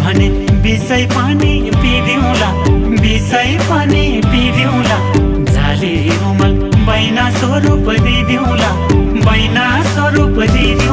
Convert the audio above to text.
भने विषय पानी पिदिउँला, विषय पानी पिदिउँला। झाली रुमाल बैना स्वरूप दिदिउँला, बैना स्वरूप दिदिउँला।